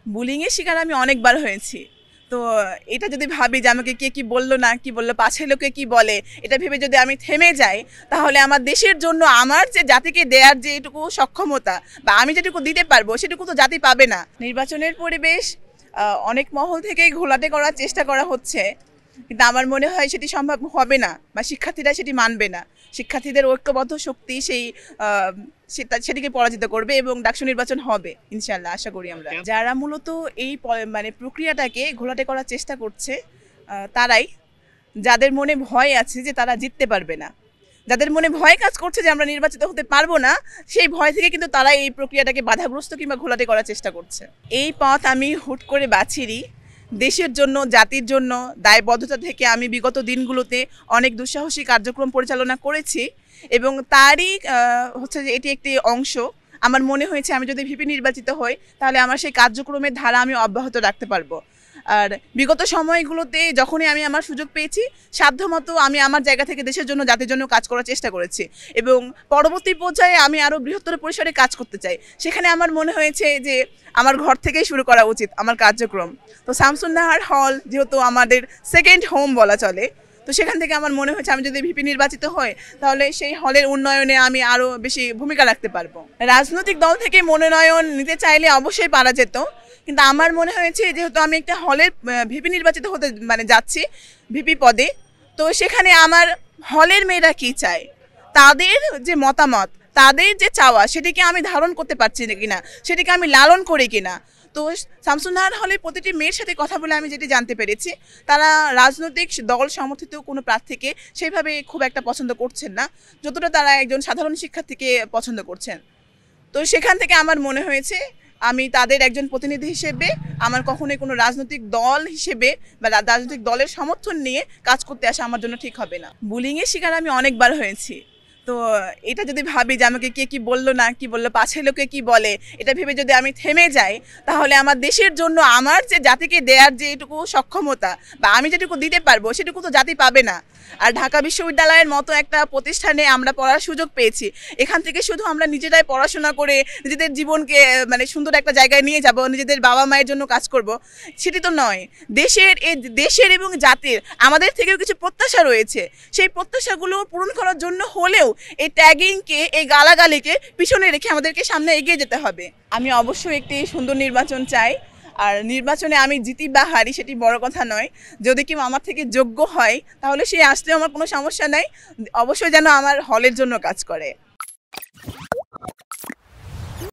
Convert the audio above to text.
Bullying এর শিকার আমি অনেকবার হয়েছি। তো এটা যদি ভাবি যে আমাকে কে কি বললো না কি বললো, পাশের লোকে কি বলে, এটা ভেবে যদি আমি থেমে যাই, তাহলে আমার দেশের জন্য আমার যে জাতিকে দেওয়ার যে এটুকু সক্ষমতা বা আমি যেটুকু দিতে পারবো সেটুকু তো জাতি পাবে না। নির্বাচনের পরিবেশ অনেক মহল থেকেই ঘোলাটে করার চেষ্টা করা হচ্ছে, কিন্তু আমার মনে হয় সেটি সম্ভব হবে না বা শিক্ষার্থীরা সেটি মানবে না। শিক্ষার্থীদের ঐক্যবদ্ধ শক্তি সেই সেটিকে পরাজিত করবে এবং ডাকসু নির্বাচন হবে ইনশাল্লাহ, আশা করি আমরা। যারা মূলত এই মানে প্রক্রিয়াটাকে ঘোলাটে করার চেষ্টা করছে তারাই, যাদের মনে ভয় আছে যে তারা জিততে পারবে না, যাদের মনে ভয় কাজ করছে যে আমরা নির্বাচিত হতে পারবো না, সেই ভয় থেকে কিন্তু তারা এই প্রক্রিয়াটাকে বাধাগ্রস্ত কিংবা ঘোলাটে করার চেষ্টা করছে। এই পথ আমি হুট করে বাছিনি। দেশের জন্য, জাতির জন্য দায়বদ্ধতা থেকে আমি বিগত দিনগুলোতে অনেক দুঃসাহসী কার্যক্রম পরিচালনা করেছি এবং তারই হচ্ছে যে এটি একটি অংশ। আমার মনে হয়েছে আমি যদি ভিপি নির্বাচিত হই তাহলে আমার সেই কার্যক্রমের ধারা আমি অব্যাহত রাখতে পারবো। আর বিগত সময়গুলোতে যখনই আমি আমার সুযোগ পেয়েছি সাধ্যমতো আমি আমার জায়গা থেকে দেশের জন্য, জাতির জন্য কাজ করার চেষ্টা করেছি এবং পরবর্তী পর্যায়ে আমি আরও বৃহত্তর পরিসরে কাজ করতে চাই। সেখানে আমার মনে হয়েছে যে আমার ঘর থেকেই শুরু করা উচিত আমার কার্যক্রম। তো শামসুন নাহার হল যেহেতু আমাদের সেকেন্ড হোম বলা চলে, তো সেখান থেকে আমার মনে হয়েছে আমি যদি ভিপি নির্বাচিত হই তাহলে সেই হলের উন্নয়নে আমি আরও বেশি ভূমিকা রাখতে পারবো। রাজনৈতিক দল থেকে মনোনয়ন নিতে চাইলে অবশ্যই পারা যেত, কিন্তু আমার মনে হয়েছে যেহেতু আমি একটা হলের ভিপি নির্বাচিত হতে যাচ্ছি ভিপি পদে, তো সেখানে আমার হলের মেয়েরা কী চায়, তাদের যে মতামত, তাদের যে চাওয়া, সেটিকে আমি ধারণ করতে পারছি না কিনা, সেটিকে আমি লালন করি কিনা। তো শামসুন নাহার হলের প্রতিটি মেয়ের সাথে কথা বলে আমি যেটি জানতে পেরেছি, তারা রাজনৈতিক দল সমর্থিত কোনো প্রার্থীকে সেইভাবে খুব একটা পছন্দ করছেন না, যতটা তারা একজন সাধারণ শিক্ষার্থীকে পছন্দ করছেন। তো সেখান থেকে আমার মনে হয়েছে আমি তাদের একজন প্রতিনিধি হিসেবে আমার কখনোই কোনো রাজনৈতিক দল হিসেবে বা রাজনৈতিক দলের সমর্থন নিয়ে কাজ করতে আসা আমার জন্য ঠিক হবে না। বুলিংয়ের শিকার আমি অনেকবার হয়েছি। তো এটা যদি ভাবি যে আমাকে কে কি বললো না কি বললো, পাশের লোকে কি বলে, এটা ভেবে যদি আমি থেমে যাই, তাহলে আমার দেশের জন্য আমার যে জাতিকে দেওয়ার যে এটুকু সক্ষমতা বা আমি যেটুকু দিতে পারবো সেটুকু তো জাতি পাবে না। আর ঢাকা বিশ্ববিদ্যালয়ের মতো একটা প্রতিষ্ঠানে আমরা পড়ার সুযোগ পেয়েছি, এখান থেকে শুধু আমরা নিজেরাই পড়াশোনা করে নিজেদের জীবনকে মানে সুন্দর একটা জায়গায় নিয়ে যাব, নিজেদের বাবা মায়ের জন্য কাজ করব, সেটি তো নয়। দেশের এবং জাতির আমাদের থেকেও কিছু প্রত্যাশা রয়েছে, সেই প্রত্যাশাগুলো পূরণ করার জন্য হলেও এই ট্যাগিংকে, এই গালাগালিকে পিছনে রেখে আমাদেরকে সামনে এগিয়ে যেতে হবে। আমি অবশ্যই একটি সুন্দর নির্বাচন চাই, আর নির্বাচনে আমি জিতি বা হারি সেটি বড় কথা নয়। যদি কেউ আমার থেকে যোগ্য হয় তাহলে সে আসলেও আমার কোনো সমস্যা নাই, অবশ্যই যেন আমার হলের জন্য কাজ করে।